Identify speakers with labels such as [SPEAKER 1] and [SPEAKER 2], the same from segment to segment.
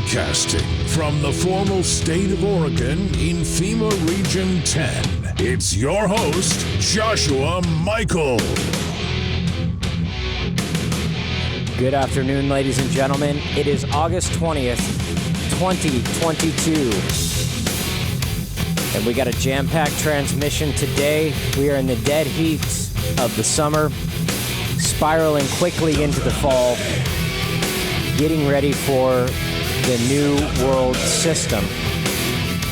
[SPEAKER 1] Broadcasting from the formal state of Oregon in FEMA Region 10, it's your host, Joshua Michael.
[SPEAKER 2] Good afternoon, ladies and gentlemen. It is August 20th, 2022. And we got a jam-packed transmission today. We are in the dead heat of the summer, spiraling quickly into the fall, getting ready for the new world system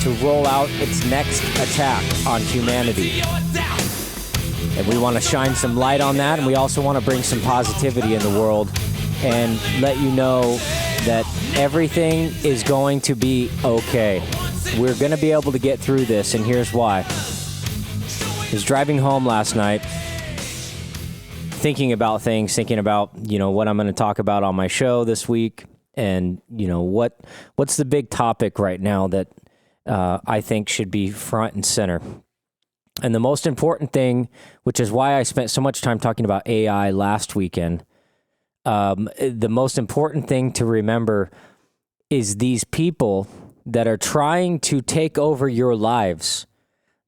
[SPEAKER 2] to roll out its next attack on humanity. And we want to shine some light on that, and we also want to bring some positivity in the world and let you know that everything is going to be okay. We're going to be able to get through this, and here's why. I was driving home last night, thinking about things, what I'm going to talk about on my show this week, and, what's the big topic right now that I think should be front and center. And the most important thing, which is why I spent so much time talking about AI last weekend, the most important thing to remember is these people that are trying to take over your lives.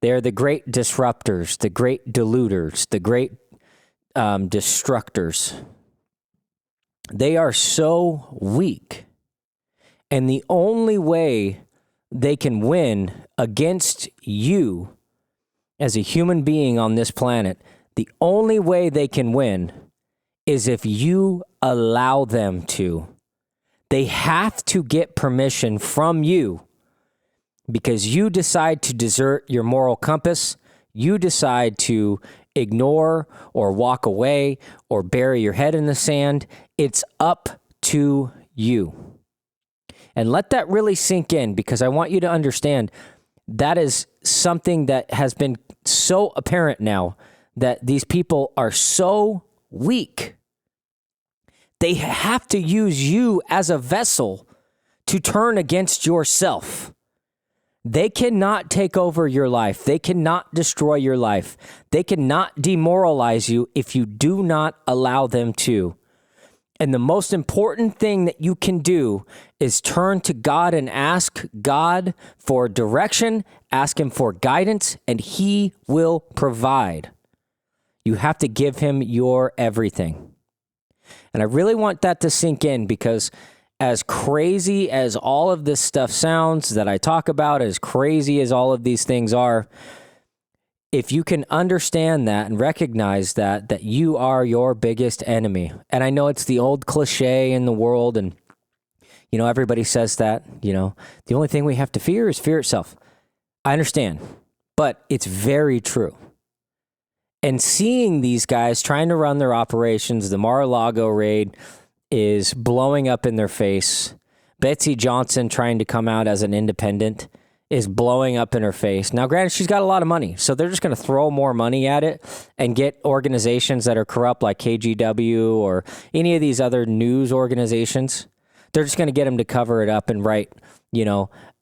[SPEAKER 2] They're the great disruptors, the great diluters, the great destructors. They are so weak. And the only way they can win against you as a human being on this planet, the only way they can win is if you allow them to. They have to get permission from you because you decide to desert your moral compass. You decide to ignore or walk away or bury your head in the sand. It's up to you. And let that really sink in, because I want you to understand that is something that has been so apparent now, that these people are so weak. They have to use you as a vessel to turn against yourself. They cannot take over your life. They cannot destroy your life. They cannot demoralize you if you do not allow them to. And the most important thing that you can do is turn to God and ask God for direction, ask Him for guidance, and He will provide. You have to give Him your everything. And I really want that to sink in, because as crazy as all of this stuff sounds that I talk about, as crazy as all of these things are, if you can understand that and recognize that you are your biggest enemy. And I know it's the old cliche in the world, and, everybody says that, the only thing we have to fear is fear itself. I understand, but it's very true. And seeing these guys trying to run their operations, the Mar-a-Lago raid is blowing up in their face. Betsy Johnson trying to come out as an independent is blowing up in her face. Now, granted, she's got a lot of money, so they're just going to throw more money at it and get organizations that are corrupt like KGW or any of these other news organizations. They're just going to get them to cover it up and write,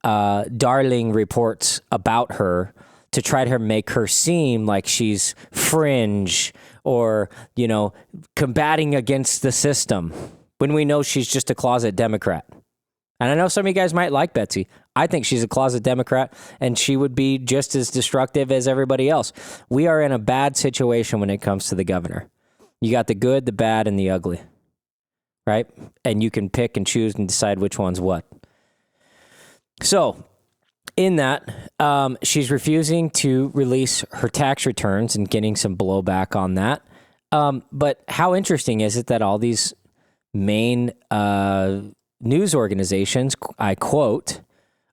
[SPEAKER 2] darling reports about her to try to make her seem like she's fringe or, combating against the system, when we know she's just a closet Democrat. And I know some of you guys might like Betsy. I think she's a closet Democrat, and she would be just as destructive as everybody else. We are in a bad situation when it comes to the governor. You got the good, the bad, and the ugly, right? And you can pick and choose and decide which one's what. So, in that, she's refusing to release her tax returns and getting some blowback on that. But how interesting is it that all these main news organizations, I quote,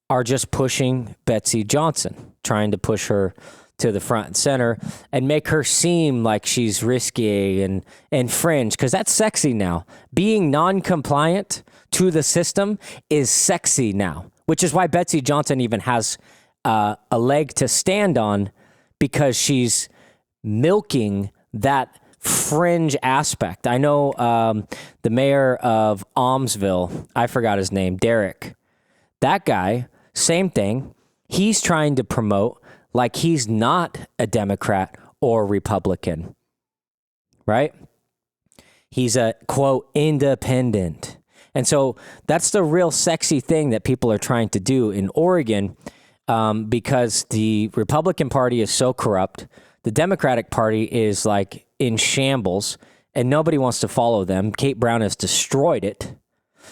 [SPEAKER 2] are just pushing Betsy Johnson, trying to push her to the front and center and make her seem like she's risky and fringe, because that's sexy now. Being non-compliant to the system is sexy now, which is why Betsy Johnson even has a leg to stand on, because she's milking that fringe aspect. I know the mayor of Almsville, I forgot his name, Derek. That guy, same thing. He's trying to promote like he's not a Democrat or Republican, right? He's a, quote, independent. And so that's the real sexy thing that people are trying to do in Oregon, because the Republican Party is so corrupt. The Democratic Party is like in shambles, and nobody wants to follow them. Kate Brown has destroyed it.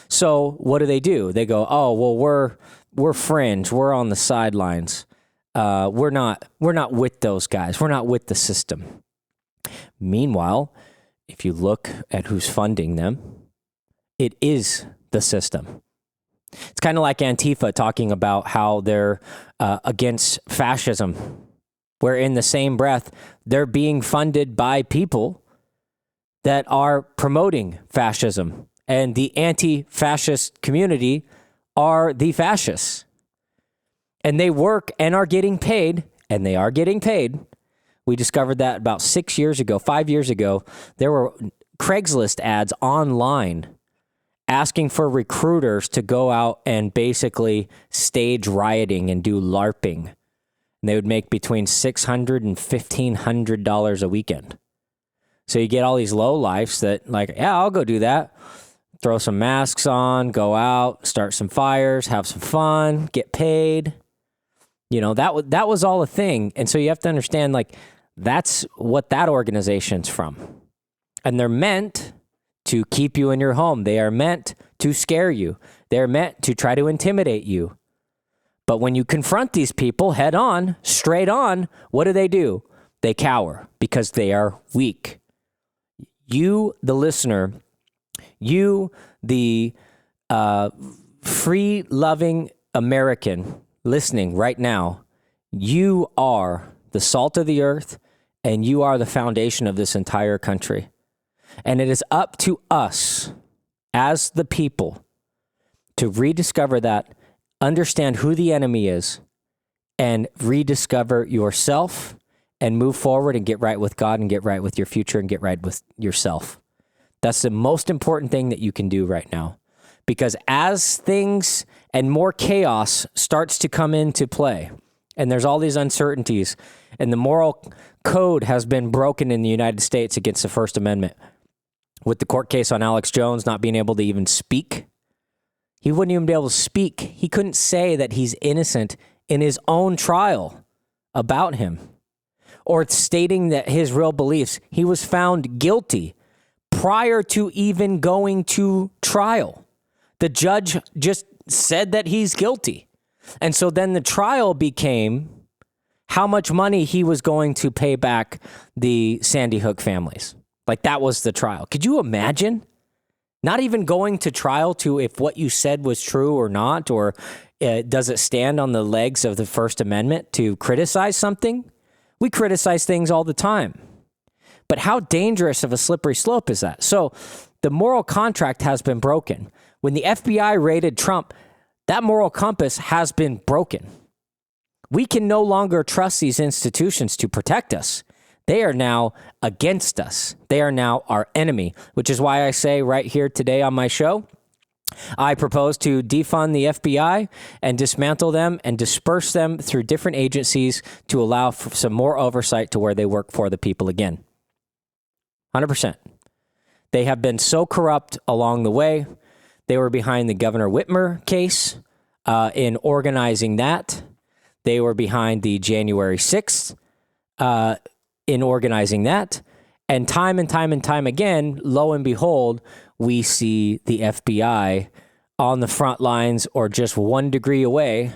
[SPEAKER 2] So what do? They go, oh, well, we're fringe. We're on the sidelines. We're not with those guys. We're not with the system. Meanwhile, if you look at who's funding them, it is the system. It's kind of like Antifa talking about how they're against fascism, where in the same breath, they're being funded by people that are promoting fascism. And the anti-fascist community are the fascists. And they work and are getting paid, and they are getting paid. We discovered that about 5 years ago, there were Craigslist ads online asking for recruiters to go out and basically stage rioting and do LARPing. And they would make between $600 and $1,500 a weekend. So you get all these lowlifes that like, yeah, I'll go do that. Throw some masks on, go out, start some fires, have some fun, get paid. You know, that was all a thing. And so you have to understand, like, that's what that organization's from. And they're meant to keep you in your home. They are meant to scare you. They're meant to try to intimidate you. But when you confront these people head on, straight on, what do? They cower because they are weak. You, the listener, you, the free-loving American listening right now, you are the salt of the earth, and you are the foundation of this entire country. And it is up to us as the people to rediscover that, understand who the enemy is, and rediscover yourself and move forward and get right with God and get right with your future and get right with yourself. That's the most important thing that you can do right now. Because as things and more chaos starts to come into play, and there's all these uncertainties, and the moral code has been broken in the United States against the First Amendment, with the court case on Alex Jones not being able to even speak. He wouldn't even be able to speak. He couldn't say that he's innocent in his own trial about him, or stating that his real beliefs. He was found guilty prior to even going to trial. The judge just said that he's guilty. And so then the trial became how much money he was going to pay back the Sandy Hook families. Like, that was the trial. Could you imagine? Not even going to trial to if what you said was true or not, or does it stand on the legs of the First Amendment to criticize something? We criticize things all the time. But how dangerous of a slippery slope is that? So the moral contract has been broken. When the FBI raided Trump, that moral compass has been broken. We can no longer trust these institutions to protect us. They are now against us. They are now our enemy, which is why I say right here today on my show, I propose to defund the FBI and dismantle them and disperse them through different agencies to allow for some more oversight to where they work for the people again. 100%. They have been so corrupt along the way. They were behind the Governor Whitmer case in organizing that. They were behind the January 6th in organizing that. And time again, lo and behold, we see the FBI on the front lines or just 1 degree away,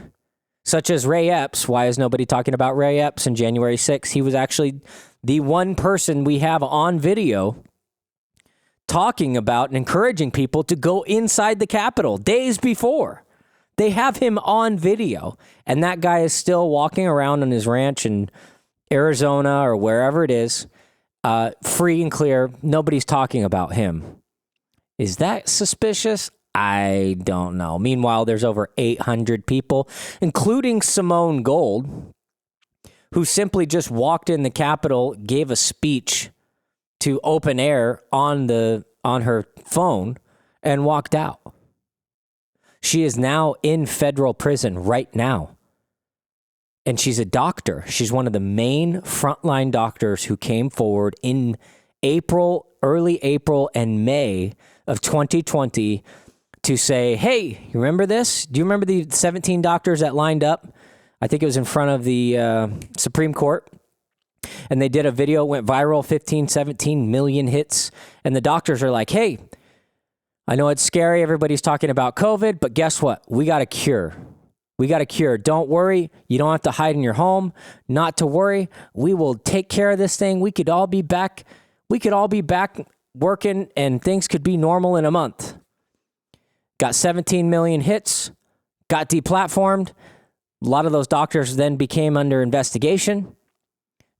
[SPEAKER 2] such as Ray Epps. Why is nobody talking about Ray Epps in January 6th? He was actually the one person we have on video talking about and encouraging people to go inside the Capitol days before. They have him on video, and that guy is still walking around on his ranch in Arizona or wherever it is, free and clear. Nobody's talking about him. Is that suspicious? I don't know. Meanwhile, there's over 800 people, including Simone Gold, who simply just walked in the Capitol, gave a speech to open air on her phone, and walked out. She is now in federal prison right now. And she's a doctor. She's one of the main frontline doctors who came forward in early April and May of 2020 to say, hey, you remember this? Do you remember the 17 doctors that lined up? I think it was in front of the Supreme Court. And they did a video, went viral, 15, 17 million hits. And the doctors are like, hey, I know it's scary. Everybody's talking about COVID, but guess what? We got a cure. We got a cure. Don't worry. You don't have to hide in your home. Not to worry. We will take care of this thing. We could all be back. We could all be back working and things could be normal in a month. Got 17 million hits, got deplatformed. A lot of those doctors then became under investigation.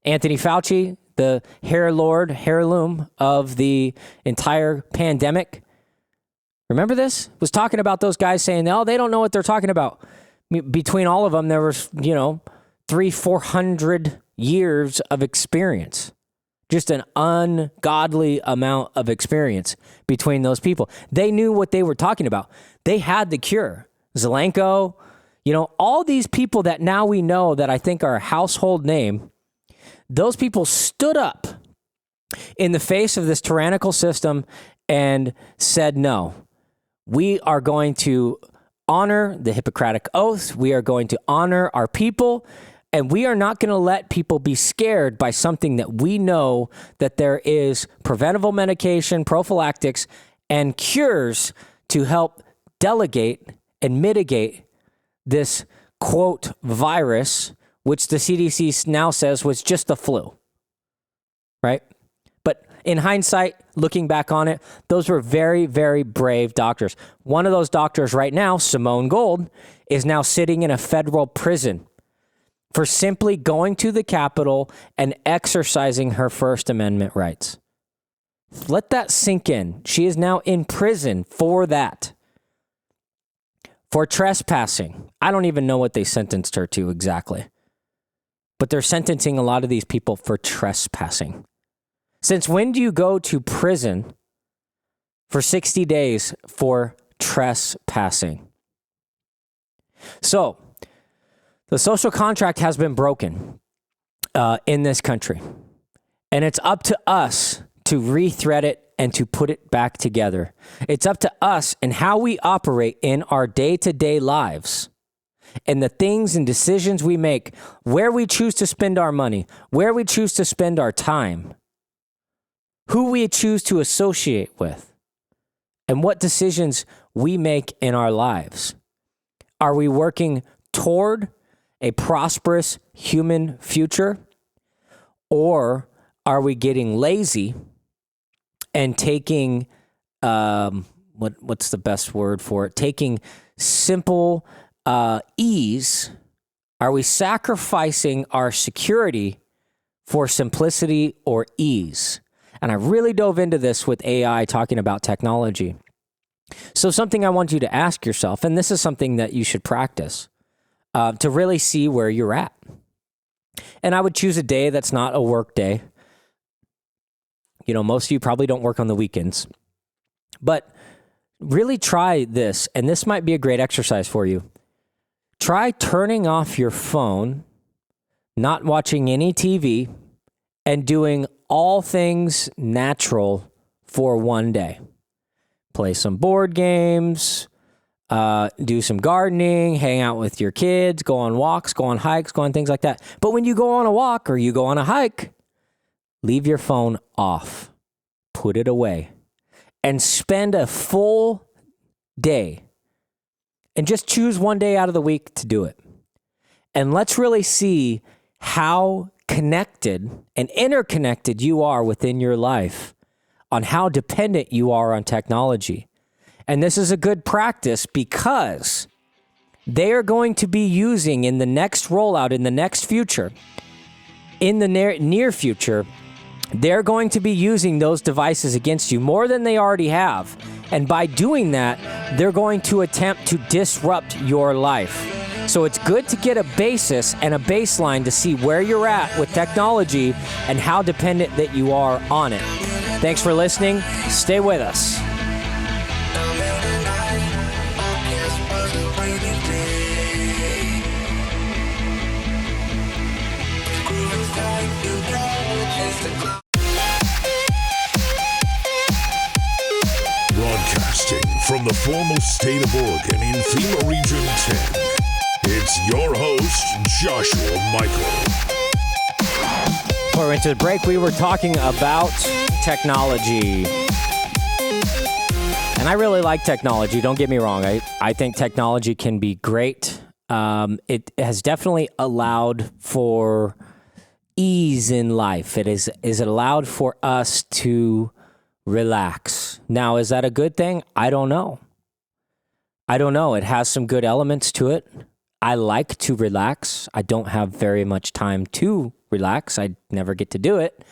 [SPEAKER 2] Anthony Fauci, the heirloom of the entire pandemic. Remember this? Was talking about those guys saying, oh, they don't know what they're talking about. Between all of them, there was, 300-400 years of experience. Just an ungodly amount of experience between those people. They knew what they were talking about. They had the cure. Zelenko, all these people that now we know that I think are a household name, those people stood up in the face of this tyrannical system and said, no, we are going to honor the Hippocratic Oath. We are going to honor our people. And we are not going to let people be scared by something that we know that there is preventable medication, prophylactics, and cures to help delegate and mitigate this, quote, virus, which the CDC now says was just the flu, right? But in hindsight, looking back on it, those were very, very brave doctors. One of those doctors right now, Simone Gold, is now sitting in a federal prison for simply going to the Capitol and exercising her First Amendment rights. Let that sink in. She is now in prison for that. For trespassing. I don't even know what they sentenced her to exactly. But they're sentencing a lot of these people for trespassing. Since when do you go to prison for 60 days for trespassing? So, the social contract has been broken in this country, and it's up to us to rethread it and to put it back together. It's up to us and how we operate in our day-to-day lives and the things and decisions we make, where we choose to spend our money, where we choose to spend our time, who we choose to associate with, and what decisions we make in our lives. Are we working toward a prosperous human future? Or are we getting lazy and taking, what's the best word for it? Taking simple ease? Are we sacrificing our security for simplicity or ease? And I really dove into this with AI talking about technology. So something I want you to ask yourself, and this is something that you should practice, to really see where you're at. And I would choose a day that's not a work day. Most of you probably don't work on the weekends. But really try this, and this might be a great exercise for you. Try turning off your phone, not watching any TV, and doing all things natural for one day. Play some board games, do some gardening, hang out with your kids, go on walks, go on hikes, go on things like that. But when you go on a walk or you go on a hike, leave your phone off, put it away, and spend a full day. And just choose one day out of the week to do it. And let's really see how connected and interconnected you are within your life, on how dependent you are on technology. And this is a good practice because they are going to be using in the next rollout, in the next future, in the near future, they're going to be using those devices against you more than they already have. And by doing that, they're going to attempt to disrupt your life. So it's good to get a basis and a baseline to see where you're at with technology and how dependent that you are on it. Thanks for listening. Stay with us.
[SPEAKER 1] Broadcasting from the formal state of Oregon in FEMA Region 10, it's your host, Joshua Michael.
[SPEAKER 2] Before we went to the break, we were talking about technology. And I really like technology, don't get me wrong. I think technology can be great. It has definitely allowed for ease in life. Is it allowed for us to relax? Now, is that a good thing? I don't know. It has some good elements to it. I like to relax. I don't have very much time to relax. I never get to do it.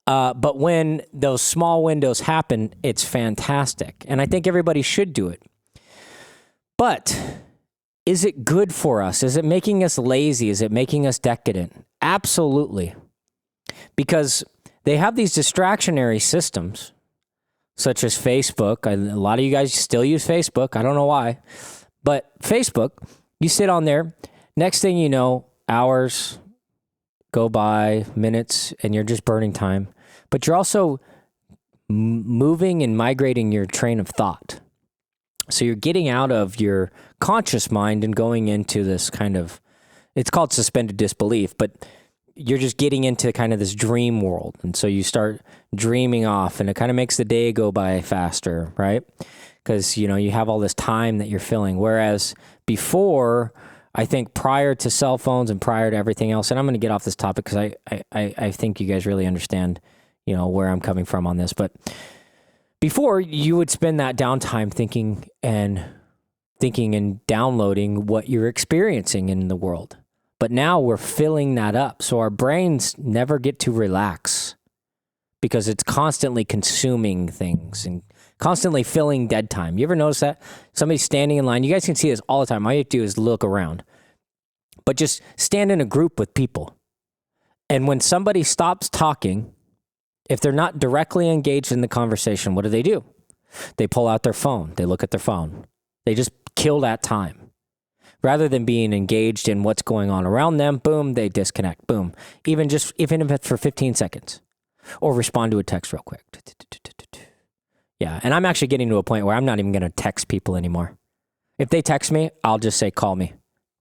[SPEAKER 2] But when those small windows happen, it's fantastic. And I think everybody should do it. But is it good for us? Is it making us lazy? Is it making us decadent? Absolutely. Because they have these distractionary systems, such as Facebook. A lot of you guys still use Facebook. I don't know why. But Facebook, you sit on there. Next thing you know, hours go by, minutes, and you're just burning time. But you're also moving and migrating your train of thought. So you're getting out of your conscious mind and going into this kind of, it's called suspended disbelief, but you're just getting into kind of this dream world. And so you start dreaming off, and it kind of makes the day go by faster, right? Because, you have all this time that you're filling. Whereas before, I think prior to cell phones and prior to everything else, and I'm going to get off this topic because I think you guys really understand, where I'm coming from on this. But before, you would spend that downtime thinking and downloading what you're experiencing in the world. But now we're filling that up. So our brains never get to relax because it's constantly consuming things and constantly filling dead time. You ever notice that? Somebody's standing in line. You guys can see this all the time. All you have to do is look around. But just stand in a group with people. And when somebody stops talking, if they're not directly engaged in the conversation, what do? They pull out their phone. They look at their phone. They just kill that time. Rather than being engaged in what's going on around them, boom, they disconnect. Boom. Even if it's for 15 seconds. Or respond to a text real quick. Yeah, and I'm actually getting to a point where I'm not even going to text people anymore. If they text me, I'll just say, call me.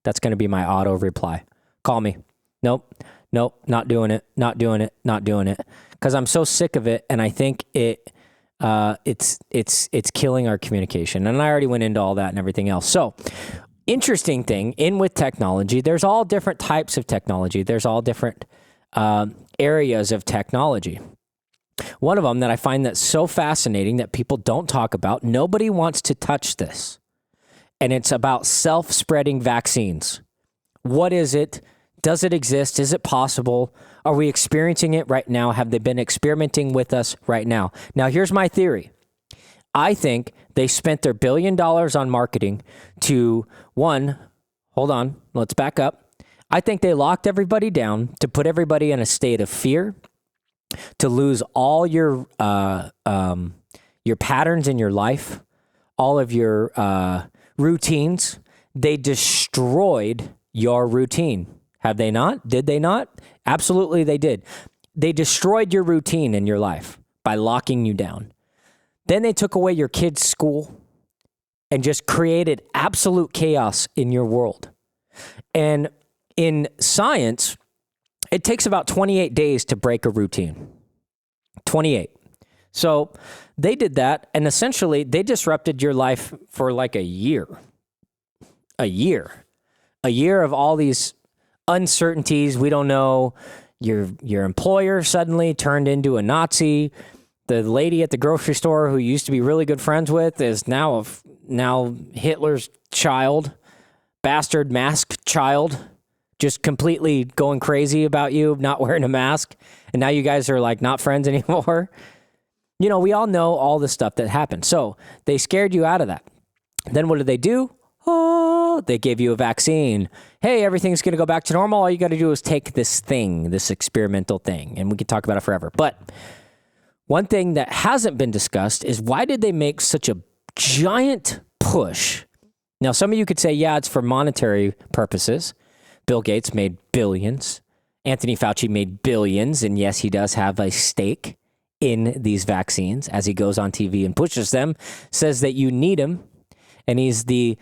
[SPEAKER 2] That's going to be my auto reply. Call me. Nope, not doing it. Because I'm so sick of it, and I think it's killing our communication. And I already went into all that and everything else. So, interesting thing, with technology, there's all different types of technology. There's all different areas of technology. One of them that I find that's so fascinating that people don't talk about, nobody wants to touch this, and it's about self-spreading vaccines. What is it? Does it exist? Is it possible? Are we experiencing it right now? Have they been experimenting with us right now? Now, here's my theory. I think they spent their $1 billion on marketing to, hold on, let's back up. I think they locked everybody down to put everybody in a state of fear, to lose all your patterns in your life, all of your routines. They destroyed your routine. Have they not? Did they not? Absolutely they did. They destroyed your routine in your life by locking you down. Then they took away your kids' school and just created absolute chaos in your world. And in science, it takes about 28 days to break a routine. 28. So they did that, and essentially they disrupted your life for like a year. A year of all these uncertainties. We don't know. Your employer suddenly turned into a Nazi. The lady at the grocery store who you used to be really good friends with is now Hitler's child, bastard masked child, just completely going crazy about you not wearing a mask. And now you guys are like not friends anymore. We all know all the stuff that happened. So they scared you out of that. Then what did they do? Oh, they gave you a vaccine. Hey, everything's going to go back to normal. All you got to do is take this experimental thing, and we could talk about it forever. But one thing that hasn't been discussed is why did they make such a giant push? Now, some of you could say, yeah, it's for monetary purposes. Bill Gates made billions. Anthony Fauci made billions, and yes, he does have a stake in these vaccines as he goes on TV and pushes them, says that you need them. And he's the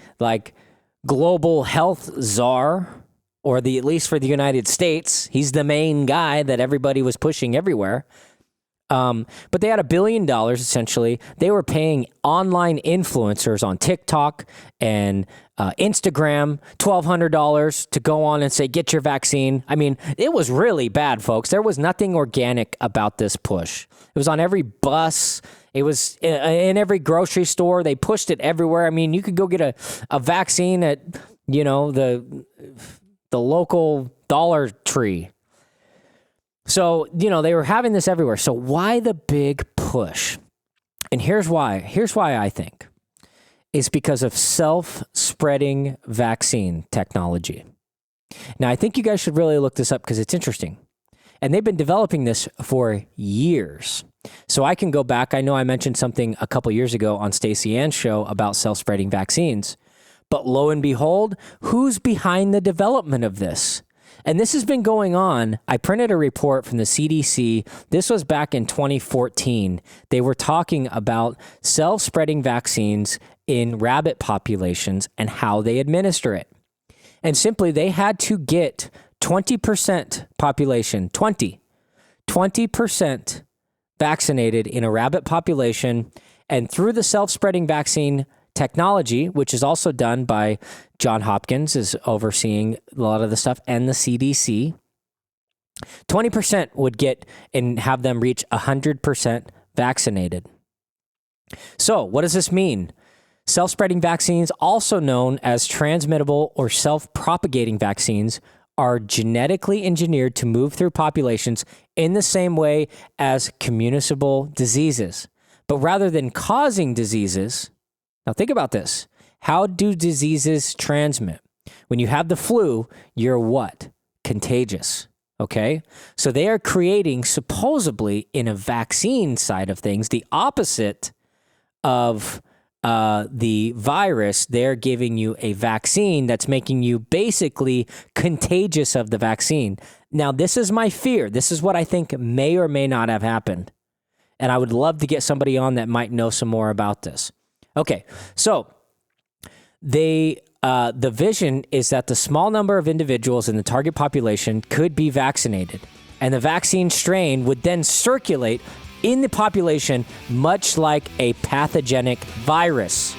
[SPEAKER 2] global health czar, or at least for the United States, he's the main guy that everybody was pushing everywhere. But they had $1 billion, essentially. They were paying online influencers on TikTok and Instagram $1,200 to go on and say, get your vaccine. I mean, it was really bad, folks. There was nothing organic about this push. It was on every bus. It was in every grocery store. They pushed it everywhere. I mean, you could go get a vaccine at, the local Dollar Tree. So, they were having this everywhere. So why the big push? And here's why. Here's why I think. It's because of self-spreading vaccine technology. Now, I think you guys should really look this up because it's interesting. And they've been developing this for years. So I can go back. I know I mentioned something a couple years ago on Stacey Ann's show about self-spreading vaccines. But lo and behold, who's behind the development of this? And this has been going on. I printed a report from the CDC. This was back in 2014. They were talking about self-spreading vaccines in rabbit populations and how they administer it. And simply, they had to get 20% population, 20% vaccinated in a rabbit population. And through the self-spreading vaccine technology, which is also done by John Hopkins, is overseeing a lot of the stuff, and the CDC, 20% would get and have them reach 100% vaccinated. So what does this mean? Self-spreading vaccines, also known as transmittable or self-propagating vaccines, are genetically engineered to move through populations in the same way as communicable diseases. But rather than causing diseases, now think about this. How do diseases transmit? When you have the flu, you're what? Contagious. Okay? So they are creating, supposedly, in a vaccine side of things, the opposite of the virus. They're giving you a vaccine that's making you basically contagious of the vaccine. Now, this is my fear. This is what I think may or may not have happened. And I would love to get somebody on that might know some more about this. Okay, so the vision is that the small number of individuals in the target population could be vaccinated, and the vaccine strain would then circulate in the population much like a pathogenic virus.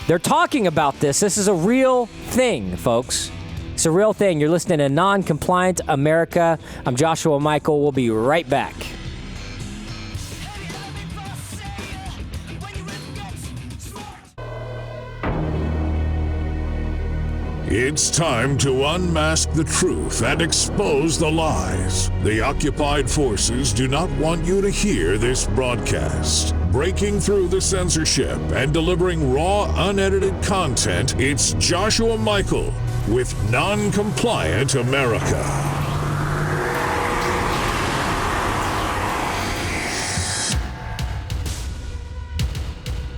[SPEAKER 2] They're talking about this. This is a real thing, folks. It's a real thing. You're listening to Non-Compliant America. I'm Joshua Michael. We'll be right back.
[SPEAKER 1] It's time to unmask the truth and expose the lies. The occupied forces do not want you to hear this broadcast. Breaking through the censorship and delivering raw, unedited content, it's Joshua Michael with Non-Compliant America.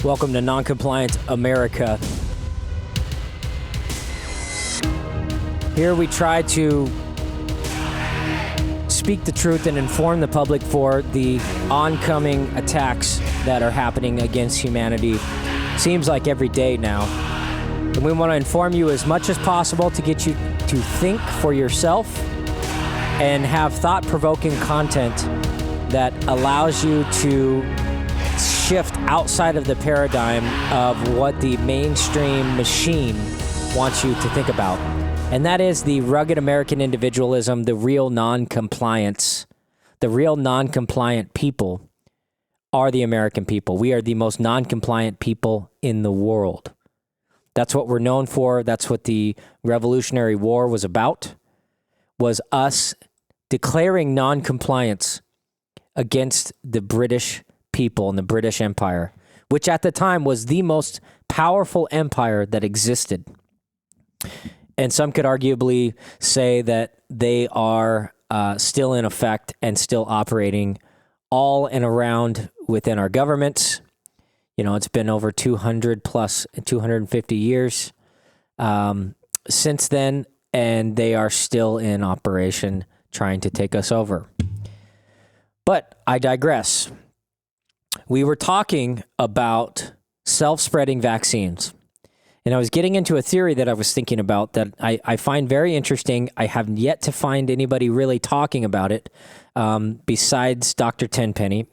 [SPEAKER 2] Welcome to Non-Compliant America. Here we try to speak the truth and inform the public for the oncoming attacks that are happening against humanity. Seems like every day now. And we want to inform you as much as possible to get you to think for yourself and have thought-provoking content that allows you to shift outside of the paradigm of what the mainstream machine wants you to think about. And that is the rugged American individualism, the real non-compliance. The real non-compliant people are the American people. We are the most non-compliant people in the world. That's what we're known for. That's what the Revolutionary War was about, was us declaring non-compliance against the British people and the British Empire, which at the time was the most powerful empire that existed. And some could arguably say that they are still in effect and still operating all and around within our governments. You know, it's been over 250 years since then, and they are still in operation trying to take us over. But I digress. We were talking about self-spreading vaccines. And I was getting into a theory that I was thinking about that I find very interesting. I have yet to find anybody really talking about it besides Dr. Tenpenny.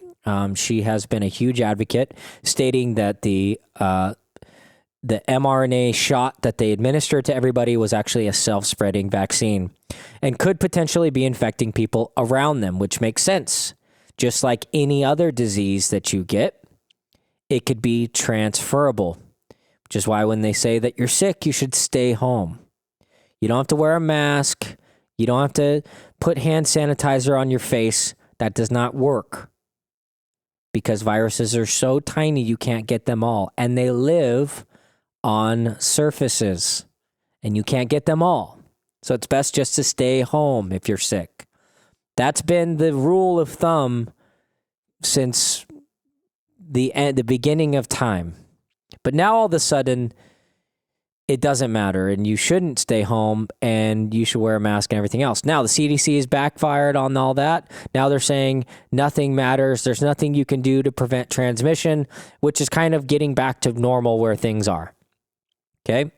[SPEAKER 2] She has been a huge advocate, stating that the mRNA shot that they administered to everybody was actually a self-spreading vaccine and could potentially be infecting people around them, which makes sense. Just like any other disease that you get, it could be transferable. Which is why when they say that you're sick, you should stay home. You don't have to wear a mask. You don't have to put hand sanitizer on your face. That does not work. Because viruses are so tiny, you can't get them all. And they live on surfaces. And you can't get them all. So it's best just to stay home if you're sick. That's been the rule of thumb since the beginning of time. But now all of a sudden, it doesn't matter, and you shouldn't stay home, and you should wear a mask and everything else. Now, the CDC has backfired on all that. Now they're saying nothing matters. There's nothing you can do to prevent transmission, which is kind of getting back to normal where things are. Okay?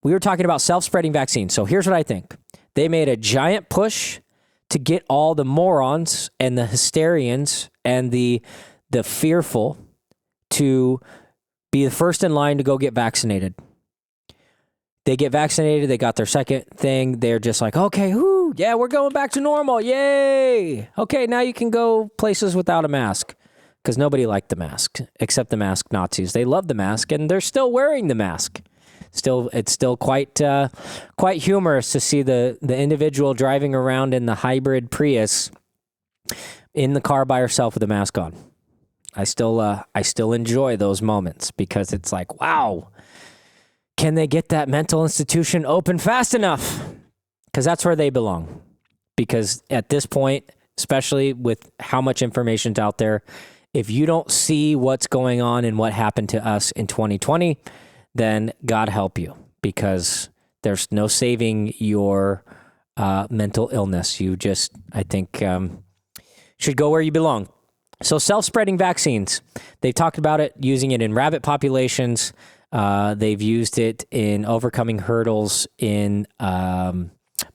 [SPEAKER 2] We were talking about self-spreading vaccines. So here's what I think. They made a giant push to get all the morons and the hysterians and the fearful to be the first in line to go get vaccinated. They get vaccinated. They got their second thing. They're just like, okay, whoo, yeah, we're going back to normal. Yay. Okay, now you can go places without a mask because nobody liked the mask except the mask Nazis. They love the mask and they're still wearing the mask. It's still quite humorous to see the individual driving around in the hybrid Prius in the car by herself with a mask on. I still enjoy those moments because it's like, wow, can they get that mental institution open fast enough? Because that's where they belong. Because at this point, especially with how much information's out there, if you don't see what's going on and what happened to us in 2020, then God help you, because there's no saving your mental illness. You just, I think, should go where you belong. So self-spreading vaccines, they've talked about it, using it in rabbit populations. They've used it in overcoming hurdles in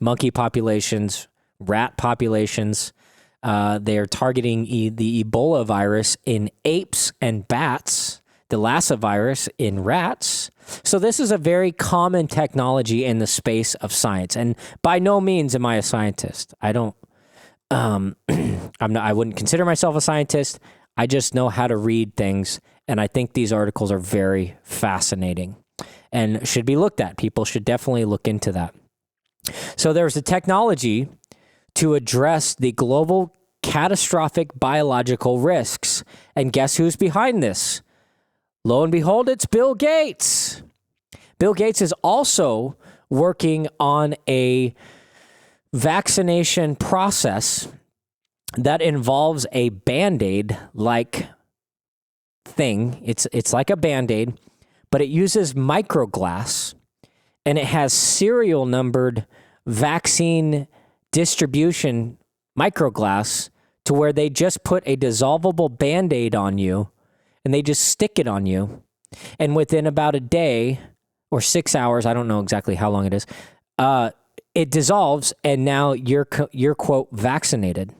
[SPEAKER 2] monkey populations, rat populations. They are targeting the Ebola virus in apes and bats, the Lassa virus in rats. So this is a very common technology in the space of science. And by no means am I a scientist. I wouldn't consider myself a scientist. I just know how to read things, and I think these articles are very fascinating and should be looked at. People should definitely look into that. So there's a technology to address the global catastrophic biological risks. And guess who's behind this? Lo and behold, it's Bill Gates. Bill Gates is also working on a vaccination process that involves a Band-Aid like thing. It's like a Band-Aid, but it uses microglass, and it has serial numbered vaccine distribution microglass to where they just put a dissolvable Band-Aid on you and they just stick it on you. And within about a day or 6 hours, I don't know exactly how long it is, it dissolves, and now you're quote vaccinated,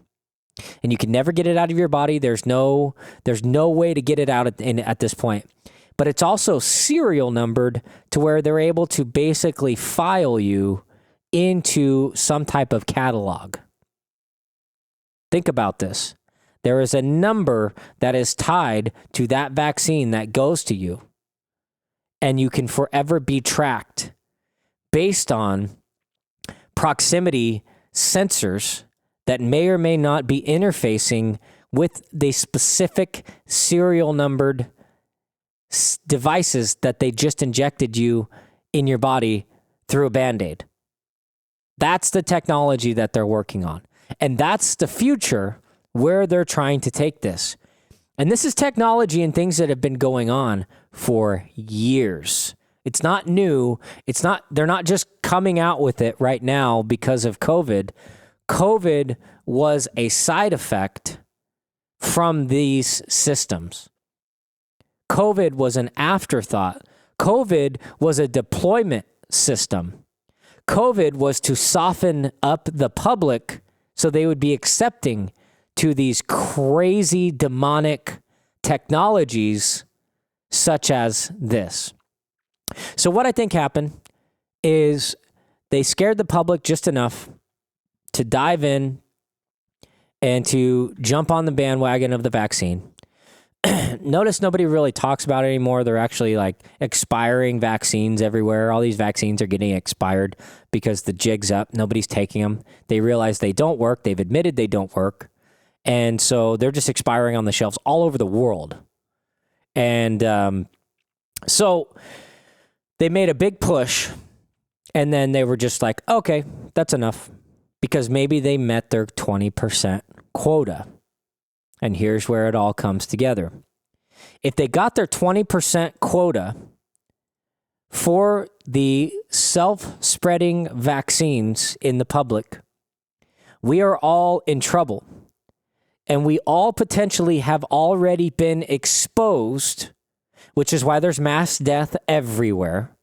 [SPEAKER 2] and you can never get it out of your body. There's no way to get it out at this point. But it's also serial numbered to where they're able to basically file you into some type of catalog. Think about this. There is a number that is tied to that vaccine that goes to you, and you can forever be tracked based on proximity sensors that may or may not be interfacing with the specific serial numbered devices that they just injected you in your body through a Band-Aid. That's the technology that they're working on. And that's the future where they're trying to take this. And this is technology and things that have been going on for years. It's not new. They're not just coming out with it right now because of COVID. COVID was a side effect from these systems. COVID was an afterthought. COVID was a deployment system. COVID was to soften up the public so they would be accepting to these crazy demonic technologies such as this. So what I think happened is they scared the public just enough to dive in and to jump on the bandwagon of the vaccine. Notice nobody really talks about it anymore. They're actually like expiring vaccines everywhere. All these vaccines are getting expired because the jig's up. Nobody's taking them. They realize they don't work. They've admitted they don't work. And so they're just expiring on the shelves all over the world. And so they made a big push, and then they were just like, okay, that's enough, because maybe they met their 20% quota. And here's where it all comes together. If they got their 20% quota for the self-spreading vaccines in the public, we are all in trouble. And we all potentially have already been exposed, which is why there's mass death everywhere.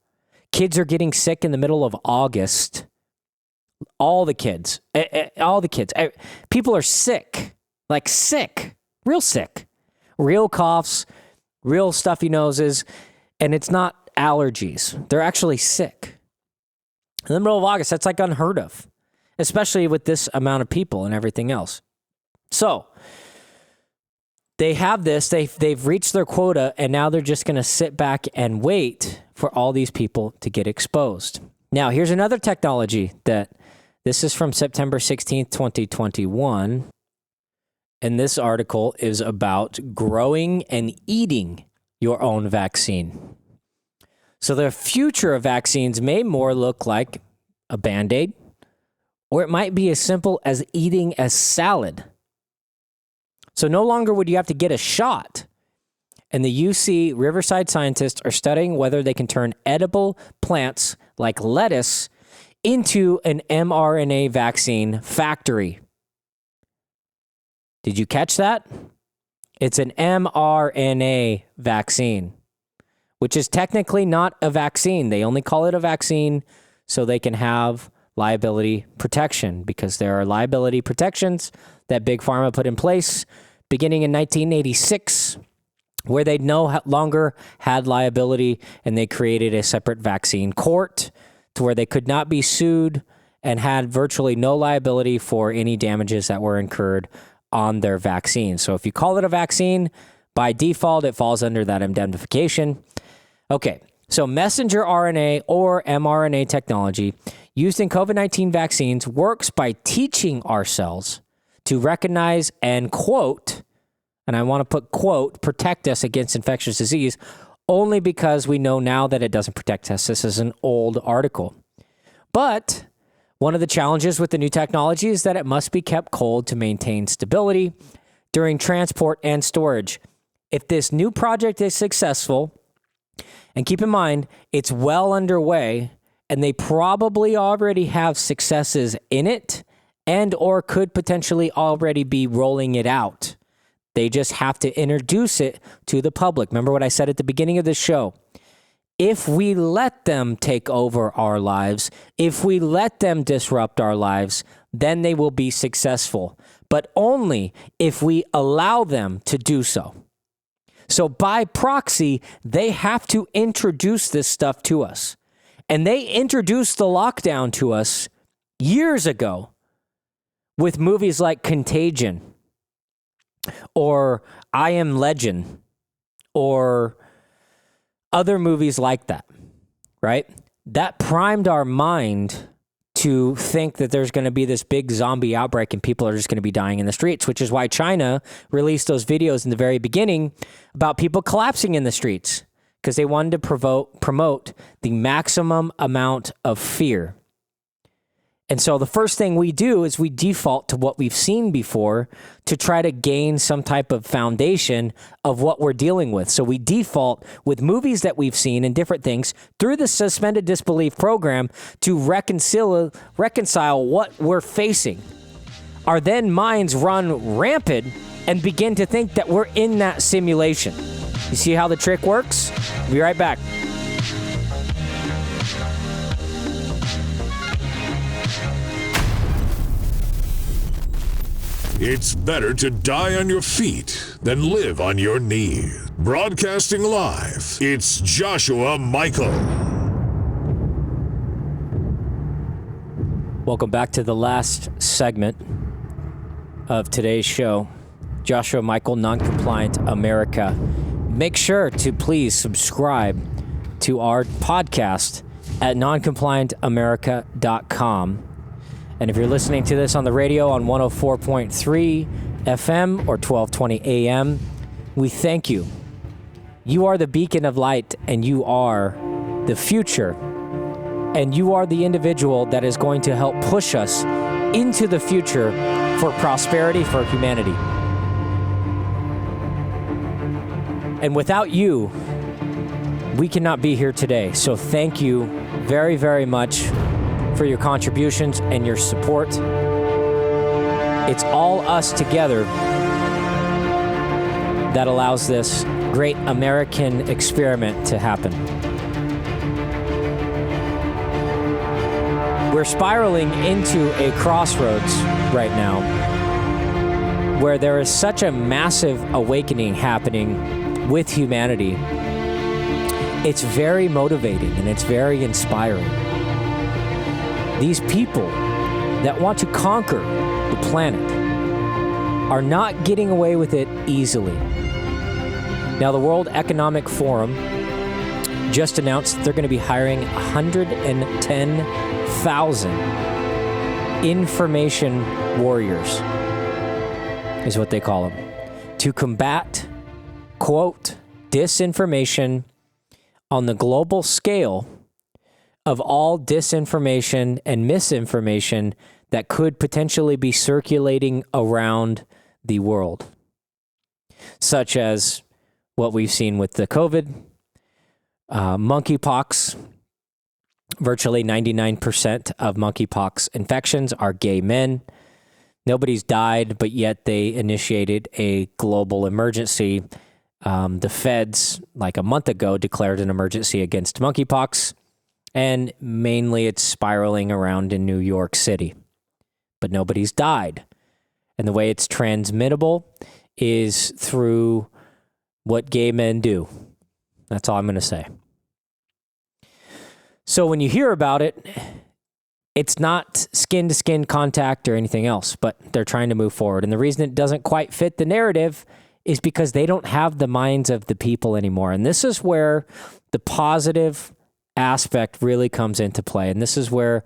[SPEAKER 2] Kids are getting sick in the middle of August. All the kids. People are sick. Like sick. Real sick. Real coughs. Real stuffy noses. And it's not allergies. They're actually sick. In the middle of August, that's like unheard of. Especially with this amount of people and everything else. So, they have this, they've reached their quota, and now they're just going to sit back and wait for all these people to get exposed. Now, here's another technology this is from September 16th, 2021, and this article is about growing and eating your own vaccine. So the future of vaccines may more look like a Band-Aid, or it might be as simple as eating a salad. So no longer would you have to get a shot. And the UC Riverside scientists are studying whether they can turn edible plants like lettuce into an mRNA vaccine factory. Did you catch that? It's an mRNA vaccine, which is technically not a vaccine. They only call it a vaccine so they can have liability protection, because there are liability protections that Big Pharma put in place beginning in 1986, where they no longer had liability, and they created a separate vaccine court to where they could not be sued and had virtually no liability for any damages that were incurred on their vaccine. So if you call it a vaccine, by default, it falls under that indemnification. Okay, so messenger RNA or mRNA technology used in COVID-19 vaccines works by teaching our cells to recognize and quote, and I want to put quote, protect us against infectious disease, only because we know now that it doesn't protect us. This is an old article. But one of the challenges with the new technology is that it must be kept cold to maintain stability during transport and storage. If this new project is successful, and keep in mind, it's well underway, and they probably already have successes in it, and or could potentially already be rolling it out. They just have to introduce it to the public. Remember what I said at the beginning of the show? If we let them take over our lives, if we let them disrupt our lives, then they will be successful. But only if we allow them to do so. So by proxy, they have to introduce this stuff to us. And they introduced the lockdown to us years ago with movies like Contagion or I Am Legend or other movies like that, right? That primed our mind to think that there's going to be this big zombie outbreak and people are just going to be dying in the streets, which is why China released those videos in the very beginning about people collapsing in the streets because they wanted to promote the maximum amount of fear. And so the first thing we do is we default to what we've seen before to try to gain some type of foundation of what we're dealing with. So we default with movies that we've seen and different things through the suspended disbelief program to reconcile what we're facing. Our then minds run rampant and begin to think that we're in that simulation. You see how the trick works? Be right back.
[SPEAKER 1] It's better to die on your feet than live on your knees. Broadcasting live, it's Joshua Michael.
[SPEAKER 2] Welcome back to the last segment of today's show. Joshua Michael, Non-Compliant America. Make sure to please subscribe to our podcast at noncompliantamerica.com. And if you're listening to this on the radio on 104.3 FM or 1220 AM, we thank you. You are the beacon of light, and you are the future. And you are the individual that is going to help push us into the future for prosperity for humanity. And without you, we cannot be here today. So thank you very, very much for your contributions and your support. It's all us together that allows this great American experiment to happen. We're spiraling into a crossroads right now where there is such a massive awakening happening with humanity. It's very motivating and it's very inspiring. These people that want to conquer the planet are not getting away with it easily. Now, the World Economic Forum just announced that they're going to be hiring 110,000 information warriors, is what they call them, to combat, quote, disinformation on the global scale of all disinformation and misinformation that could potentially be circulating around the world, such as what we've seen with the COVID, monkeypox. Virtually 99% of monkeypox infections are gay men. Nobody's died, but yet they initiated a global emergency. The feds, like a month ago, declared an emergency against monkeypox. And mainly it's spiraling around in New York City. But nobody's died. And the way it's transmittable is through what gay men do. That's all I'm going to say. So when you hear about it, it's not skin-to-skin contact or anything else, but they're trying to move forward. And the reason it doesn't quite fit the narrative is because they don't have the minds of the people anymore. And this is where the positive aspect really comes into play. And this is where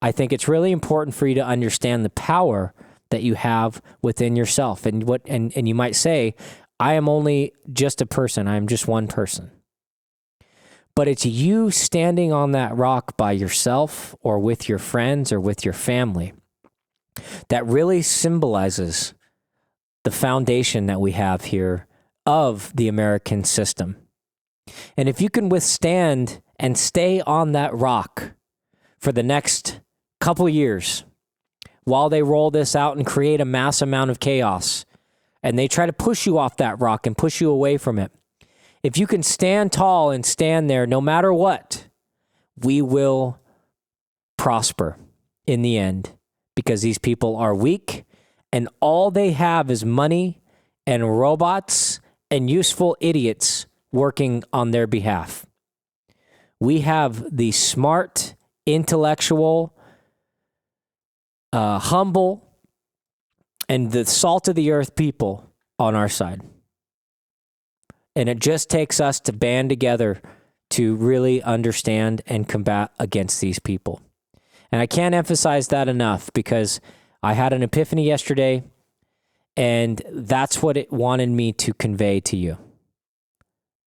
[SPEAKER 2] I think it's really important for you to understand the power that you have within yourself. And you might say, I am only just a person. I am just one person. But it's you standing on that rock by yourself or with your friends or with your family that really symbolizes the foundation that we have here of the American system. And if you can withstand and stay on that rock for the next couple years while they roll this out and create a mass amount of chaos, and they try to push you off that rock and push you away from it, if you can stand tall and stand there no matter what, we will prosper in the end, because these people are weak and all they have is money and robots and useful idiots working on their behalf. We have the smart, intellectual, humble, and the salt of the earth people on our side. And it just takes us to band together to really understand and combat against these people. And I can't emphasize that enough, because I had an epiphany yesterday, and that's what it wanted me to convey to you.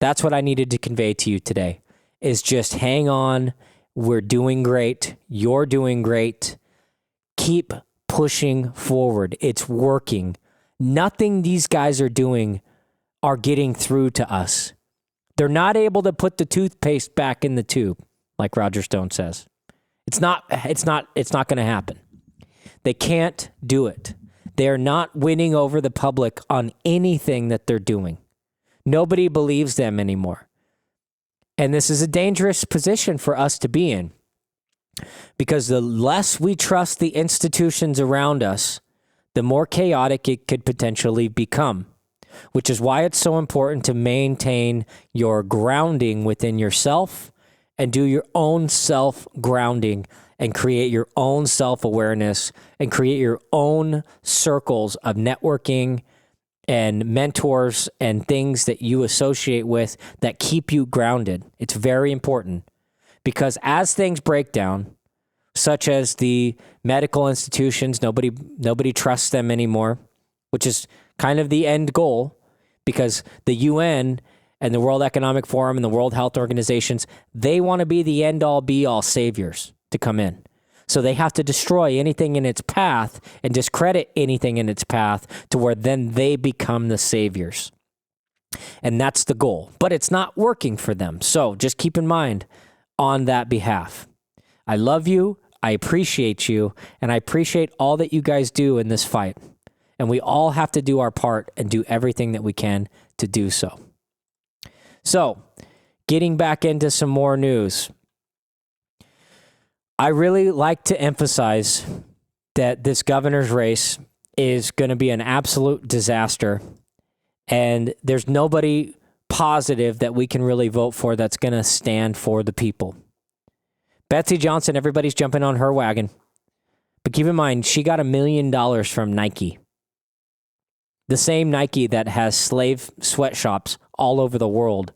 [SPEAKER 2] That's what I needed to convey to you today, is just hang on. We're doing great. You're doing great. Keep pushing forward. It's working. Nothing these guys are doing are getting through to us. They're not able to put the toothpaste back in the tube, like Roger Stone says. It's not going to happen. They can't do it. They are not winning over the public on anything that they're doing. Nobody believes them anymore. And this is a dangerous position for us to be in, because the less we trust the institutions around us, the more chaotic it could potentially become, which is why it's so important to maintain your grounding within yourself and do your own self-grounding and create your own self-awareness and create your own circles of networking and mentors and things that you associate with that keep you grounded. It's very important, because as things break down, such as the medical institutions, nobody trusts them anymore, which is kind of the end goal, because the UN and the World Economic Forum and the World Health Organizations, they want to be the end-all be-all saviors to come in. So they have to destroy anything in its path and discredit anything in its path to where then they become the saviors. And that's the goal. But it's not working for them. So just keep in mind on that behalf. I love you. I appreciate you. And I appreciate all that you guys do in this fight. And we all have to do our part and do everything that we can to do so. So, getting back into some more news. I really like to emphasize that this governor's race is going to be an absolute disaster, and there's nobody positive that we can really vote for that's going to stand for the people. Betsy Johnson, everybody's jumping on her wagon, but keep in mind, she got $1 million from Nike. The same Nike that has slave sweatshops all over the world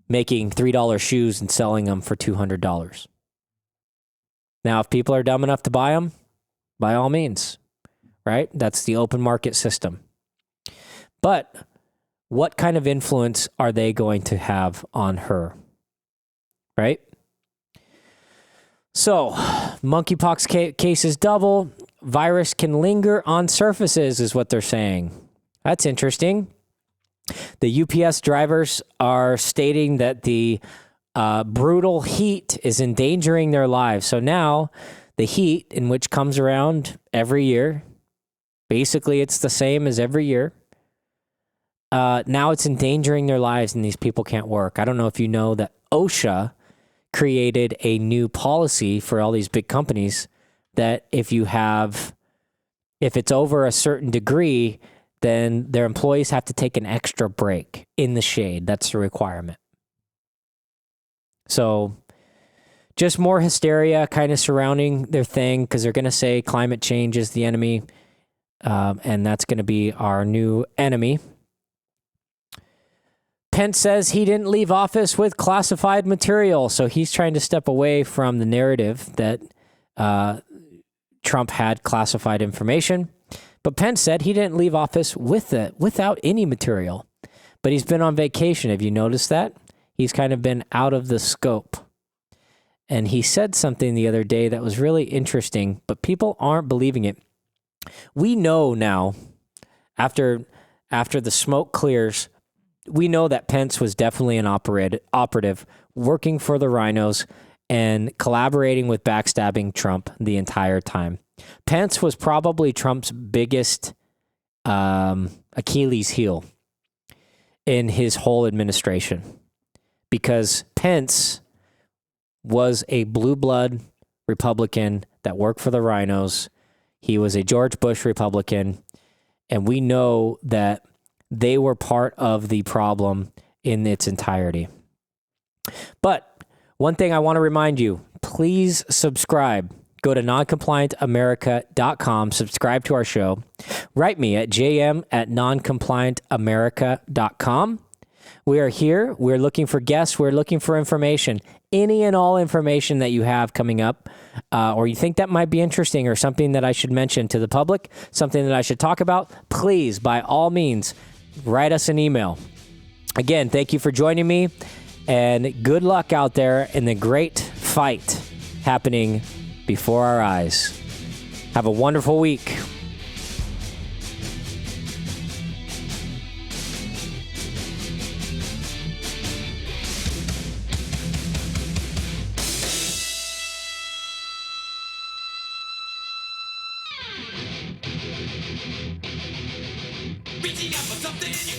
[SPEAKER 2] making $3 shoes and selling them for $200. Now, if people are dumb enough to buy them, by all means, right? That's the open market system. But what kind of influence are they going to have on her, right? So, monkeypox cases double. Virus can linger on surfaces is what they're saying. That's interesting. The UPS drivers are stating that the brutal heat is endangering their lives. So now the heat, in which comes around every year, basically it's the same as every year. Now it's endangering their lives and these people can't work. I don't know if you know that OSHA created a new policy for all these big companies that if it's over a certain degree, then their employees have to take an extra break in the shade. That's the requirement. So just more hysteria kind of surrounding their thing, because they're going to say climate change is the enemy, and that's going to be our new enemy. Pence says he didn't leave office with classified material, so he's trying to step away from the narrative that Trump had classified information. But Pence said he didn't leave office without any material. But he's been on vacation. Have you noticed that? He's kind of been out of the scope. And he said something the other day that was really interesting, but people aren't believing it. We know now, after the smoke clears, we know that Pence was definitely an operative working for the rhinos and collaborating with backstabbing Trump the entire time. Pence was probably Trump's biggest Achilles heel in his whole administration, because Pence was a blue blood Republican that worked for the rhinos. He was a George Bush Republican, and we know that they were part of the problem in its entirety. But one thing I want to remind you, please subscribe. Go to noncompliantamerica.com, subscribe to our show. Write me at jm@noncompliantamerica.com. We are here. We're looking for guests. We're looking for information. Any and all information that you have coming up, or you think that might be interesting, or something that I should mention to the public, something that I should talk about, please, by all means, write us an email. Again, thank you for joining me, and good luck out there in the great fight happening before our eyes. Have a wonderful week.
[SPEAKER 3] reaching out for something you